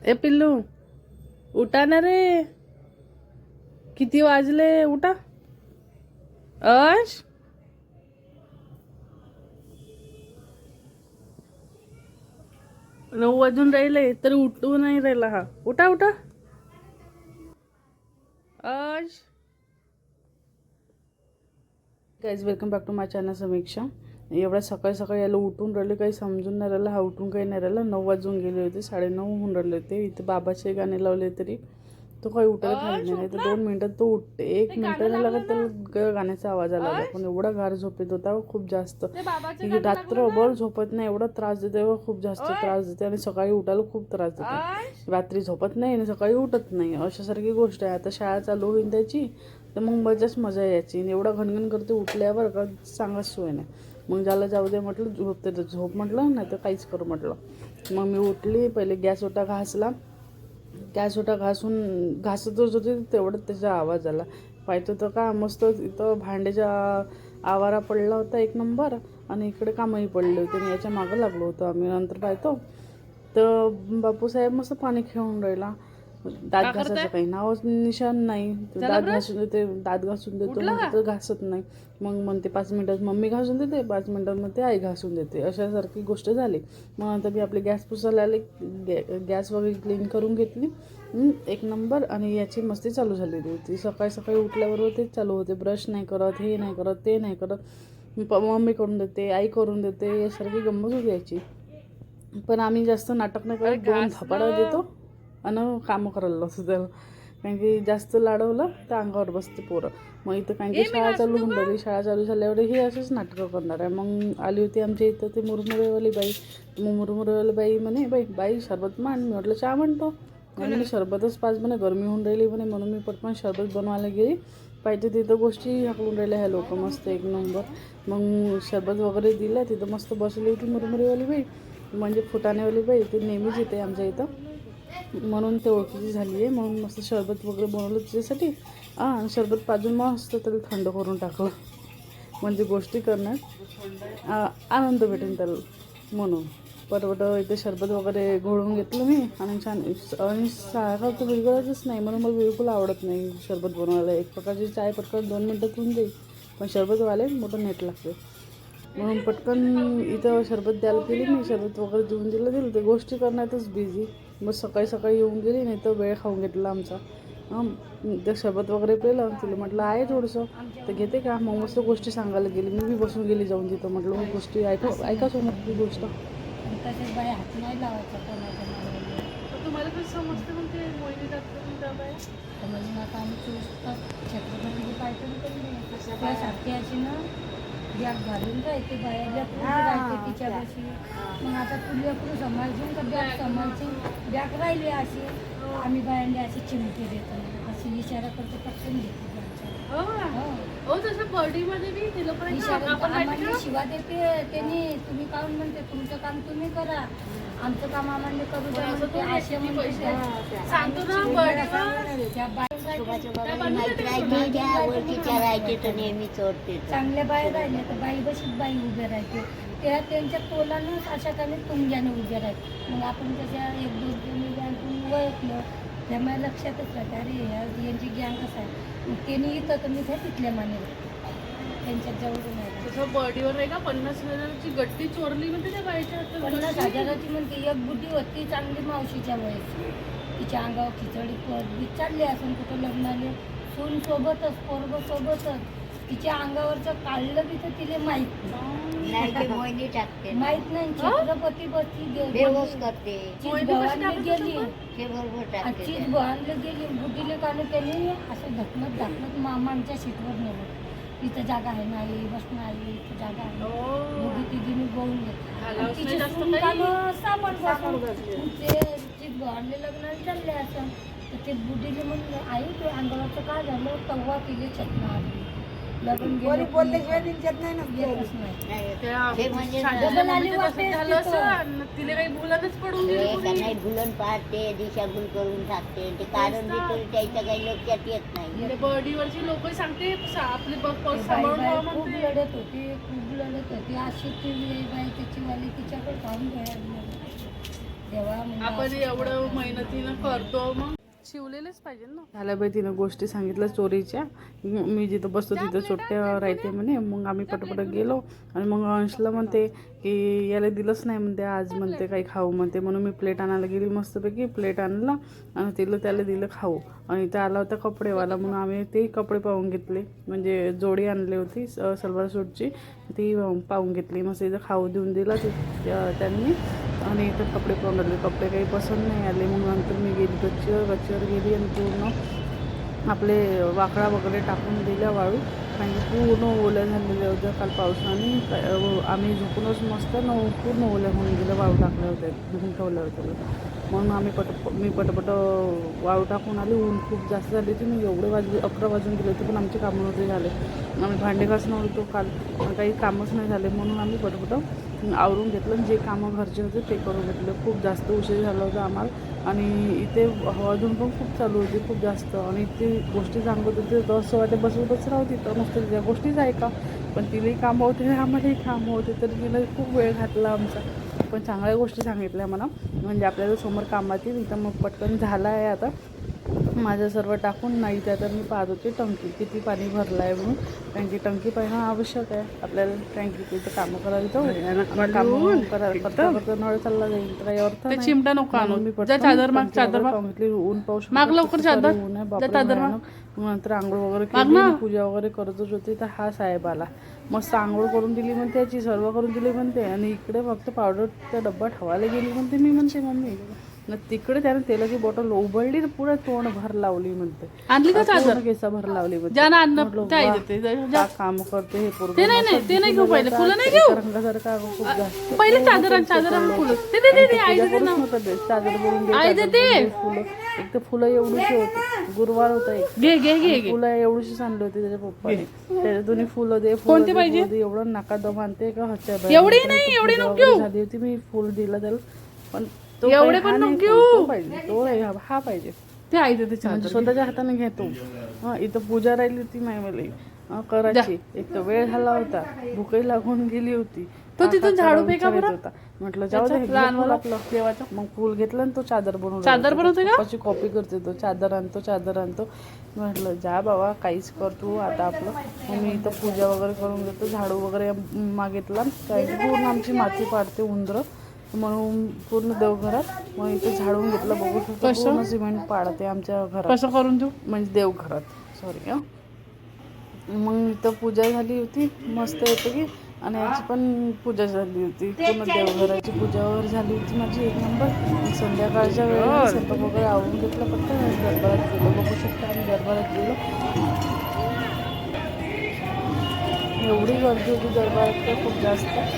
ए पिल्लू उठा ना रे. किती वाजले? उठा. अश 9 वाजून राहिले तरी उठू नाही राहिला हा. उठा उठा. अश guys welcome back to my channel Samiksha. एवढ्या सकाळी सकाळी याला उठून राहिले काही समजून नाही राहिलं. हा उठून काही नाही राहिला. 9 वाजून गेले होते, 9:30 होऊन राहिले होते. इथे बाबाचे गाणे लावले तरी तो काही उठायला पाहिजे नाही. तर 2 मिनिटात तो उठते. 1 मिनिट नाही लागत त्याला गाण्याचा आवाज आला. पण एवढा गार झोपेत होता खूप जास्त. रात्रभर झोपत नाही. एवढा त्रास देते व खूप जास्त त्रास देते. आणि सकाळी उठायला खूप त्रास देते. रात्री झोपत नाही आणि सकाळी उठत नाही अशासारखी गोष्ट आहे. आता शाळा चालू होईल त्याची तर मग मजा यायची. एवढा घनघन करते उठल्यावर का सांगाच सोय नाही. मग ज्याला जाऊ दे म्हटलं, झोपते तर झोप म्हटलं, नाही तर काहीच करू म्हटलं. मग मी उठली. पहिले गॅस ओटा घासला. गॅस ओटा घासतच होते तेवढं त्याचा आवाज आला. पाहतो तर का मस्त इथं भांड्याचा आवारा पडला होता 1 नंबर. आणि इकडे कामही पडले होते आणि याच्या मागं लागलो होतो आम्ही. नंतर पाहतो तर बापूसाहेब मस्त पाणी खेळून राहिला. दात घासायचं काही नावच निशाण नाही. दात घासून देते, दात घासून देतो तर घासत नाही. मग म्हणते 5 मिनिटात मम्मी घासून देते, 5 मिनिटांमध्ये आई घासून देते, अशासारखी गोष्ट झाली. मग नंतर मी आपली गॅस पुसायला आले. गॅस वगैरे क्लीन करून घेतली 1 नंबर. आणि याची मस्ती चालू झालेली होती. सकाळी सकाळी उठल्याबरोबर तेच चालू होते. ब्रश नाही करत, हे नाही करत, ते नाही करत. मम्मी करून देते, आई करून देते, यासारखी गंमत होती याची. पण आम्ही जास्त नाटक नाही करत. 2 धपाडा देतो आणि कामं करायला लावतो त्याला. कारण की जास्त लाडवलं तर अंगावर बसते पोरं. मग इथं कारण की शाळा चालू होऊन राहिली. शाळा चालू झाल्यावर हे असंच नाटकं करणार आहे. मग आली होती आमच्या इथं ते मुरमुरेवाली बाई. मग मुरमुरेवाली बाई म्हणे बाई सरबत मान. मी म्हटलं चहा म्हणतो. आणि सरबतच पाच म्हणे, गरमी होऊन राहिली म्हणे. म्हणून मी पटकन सरबत बनवायला गेली. पाहिजे तिथं गोष्टी हाकलून राहिल्या ह्या लोक मस्त 1 नंबर. मग सरबत वगैरे दिलं. तिथं मस्त बसली होती मुरमुरेवाली बाई, म्हणजे फुटाणेवाली बाई. ते नेहमीच येते आमच्या इथं, म्हणून ते ओळखीची झाली आहे. म्हणून मस्त शरबत वगैरे बनवलं तिच्यासाठी. आणि शरबत पाजून मस्त त्याला थंड करून टाकलं. म्हणजे गोष्टी करण्यात आनंद भेटेल त्याला म्हणून. पटपट इथे शरबत वगैरे घोळून घेतलं मी. आणि छान. आणि साखर तर बिलकुलच नाही, म्हणून मला बिलकुल आवडत नाही शरबत बनवायला. एक प्रकारची चाय पटकन 2 मिनटात होऊन जाईल, पण शरबतवाले मोठं नेट लागते. म्हणून पटकन इथं शरबत द्यायला केली मी. शरबत वगैरे देऊन दिलं. ते गोष्टी करण्यातच बिझी. मग सकाळी सकाळी येऊन गेली, नाही तर वेळ खाऊन घेतला आमचा. ते शरबत वगैरे पेलं. तिला म्हटलं आहे थोडंसं तर घेते का. मग मस्त गोष्टी सांगायला गेली. मी बी बसून गेली जाऊन तिथं. म्हटलं मग गोष्टी ऐका समोर ती गोष्ट. हात नाही लावायचा तुम्हाला कसं समजते मग ते मोहिनी म्हणजे आता आम्ही 24 छत्रपती पाहिजे त्यासाठी अशी ना बॅग घालून राहते बाहेर राहते तिच्यापाशी. मग आता तुला पुढे सांभाळशील का बॅग सांभाळशील. बॅग राहिली अशी. आम्ही बायांनी अशी चिमकी देतो, अशी इशारा करतो, पटकन घेतो. तसं बॉडीमध्ये बी तिला पण शिवा देते त्यांनी. तुम्ही काऊन म्हणते तुमचं काम तुम्ही करा, आमचं काम आम्हाला करू द्या. सांगतो ना नेहमी चोरते. चांगल्या बाया राहिल्या तर बाई बशीत बाई उभ्या राहते. त्या त्यांच्या तोलानं अशा काही तुंग्याने उभ्या राहते. मग आपण तशा 1-2 जणी ओळखलं त्यामुळे लक्षातच राहते, अरे यांची गॅंग कसं आहे. मग त्यांनी इथं तर मी तिथल्या माने त्यांच्यात जवळ नाही. तसं बॉडीवर नाही का 50,000ची गट्टी चोरली म्हणते त्या बाईच्या. 50,000ची म्हणते. एक बुद्धी होती चांगली मावशीच्या वयाची. तिच्या अंगावर खिचडी बी चालली असं कुठं लग्नाले. सून सोबतच, पोरग सोबतच. तिच्या अंगावरचं काढलं बी तर तिला माहीत नाही. माहीत नाही. छत्रपती बेहोश करते. चीज भवानला गेली, चीज भवानला गेली. बुद्धीले काढलं त्यांनी असं ढकलत मामांच्या सीटवर नेलं. इथं जागा आहे नाही, बस नाही, इथं जागा आहे. दोघी तिघीने बोलून घेतलं. तिची सून काढलं सामान ते चीज भवानले लग्नाला चालले असं. तर ते बुद्धीले म्हणलं आई ते अंगावरचं काय झालं. तेव्हा तिले चटणा आली. बोलल्याशिवाय तिला काही भुलनच पडून गेली. भुलन पाहते, दिशाभूल करून टाकते. ते कारण बी त्याच्या काही लक्षात येत नाही. बॉडीवरची लोक सांगते आपली खूप लढत होती. अशी ती बाई त्याची वाली तिच्याकडे खाऊन घ्यायला. तेव्हा मग आपण एवढं मेहनतीनं करतो मग शिवलेलेच पाहिजे ना. झाल्या बाई तिनं गोष्टी सांगितल्या चोरीच्या. मी जिथं बसतो तिथं चोट्ट्या राहते म्हणे. मग आम्ही पटपट गेलो आणि मग अंशला म्हणते की याला दिलंच नाही म्हणते आज म्हणते काही खाऊ म्हणते. म्हणून मी प्लेट आणायला गेली मस्तपैकी प्लेट आणला आणि त्याला दिलं खाऊ. आणि इथं आला होता कपडेवाला म्हणून आम्ही ते कपडे पाहून घेतले. म्हणजे जोडी आणली होती सलवार सूटची ती पाहून घेतली. मस्त इथं खाऊ देऊन दिला त्यांनी आणि इथं कपडे पाहून राहिले. कपडे काही पसंत नाही आले. मग नंतर मी गेली गच्चीवर गेली आणि पूर्ण आपले वाकडा वगैरे टाकून दिल्या वाळू. म्हणजे पूर्ण ओल्या झालेल्या होत्या काल पावसाने. आम्ही झोपूनच मस्त पूर्ण ओल्या होऊन गेल्या वाळू टाकल्या होत्या धुवून ठेवल्या होत्या. म्हणून मी पटपट वाळू टाकून आली. ऊन खूप जास्त झाली होती. मी एवढे 11 वाजून गेले होते पण आमचे कामं नव्हते झाले. आम्ही भांडे घासणं होतो काल काही कामच नाही झाले म्हणून आम्ही पटपट आवरून घेतलं. जे कामं घरचे होते ते करून घेतले. खूप जास्त उशीर झाला होता आम्हाला. आणि इथे हवाधून पण खूप चालू होती खूप जास्त. आणि ते गोष्टी सांगत होते तर असं वाटते बसच राहू तिथं मस्त त्या गोष्टीच ऐका. पण तिलाही कामं होते आम्हालाही कामं होते तर तिला खूप वेळ घातला आमचा. पण चांगल्या गोष्टी सांगितल्या मला म्हणजे आपल्याला समोर कामात येईल. इथं मग पटकन झालं आहे आता माझं सर्व टाकून. नाही तर आता मी पाहत होते टंकी किती पाणी भरलं आहे म्हणून. कारण की टंकी पाहणं आवश्यक आहे आपल्याला. टँकीत इथं कामं करायला जाऊ कामं करता नळ चालला जाईल तर काही अर्थ नाही. चिमटा नको आणून मी चादर माग सांगितली. ऊन पाऊस माग लवकर चादर ऊन आहे बापरे. नंतर आंघोळ वगैरे केली पूजा वगैरे करतच होती तर हा साहेब आला. मस्त आंघोळ करून दिली म्हणते त्याची सर्व करून दिली म्हणते. आणि इकडे फक्त पावडरचा डब्बा ठेवायला गेली म्हणते. मी म्हणते मम्मी न तिकडे त्यानं तेलाची बॉटल उबळली पुढे तोंड भर लावली म्हणते. आणली का चादर केसा भर लावली काम करते हे पूर्ण ते नाही घेऊ पहिले फुलं नाही घेऊ रंगासारखं खूप जास्त पहिले चादर फुलं एक तर फुलं एवढीशी होती गुरुवार होता एक फुलं एवढीशी आणली होती त्याच्या पप्पाने. त्याच्या दोन्ही फुलं दे कोणते पाहिजे एवढं नाका दम आणते का ह्याच्या एवढी नाही झाली होती. मी फुल दिला त्याला पण तो एवढे पण पाहिजे तो हा पाहिजे ते आहे ते स्वतःच्या हाताने घेतो. इथं पूजा राहिली होती मायवाली करायची. एक तर वेळ झाला होता भूकही लागून गेली होती. तो तिथून झाडू फेका होता. म्हटलं जाऊ दे देवाचं. मग फुल घेतलं आणि तो चादर बनवतो का कॉपी करते तो चादर आणतो. म्हटलं जा बाबा काहीच करतो आता आपलं. मग मी इथं पूजा वगैरे करून घेतो. झाडू वगैरे मागितला कारण पूर्ण आमची माती पाडते उंदरं म्हणून पूर्ण देवघरात. मग इथे झाडून घेतलं बघू शकतो पूर्ण सिमेंट पाडते आमच्या घरात. कसं करून देऊ म्हणजे देवघरात सॉरी. मग इथं पूजा झाली होती मस्त येते की. आणि याची पण पूजा झाली होती पूर्ण देवघराची पूजा वगैरे झाली होती माझी एक नंबर. संध्याकाळच्या वेळेला स्वयंपाक वगैरे आवडून घेतलं पटकन दरबारात गेलो. बघू शकता आम्ही दरबारात गेलो. एवढी गर्दी होती दरबारात खूप जास्त.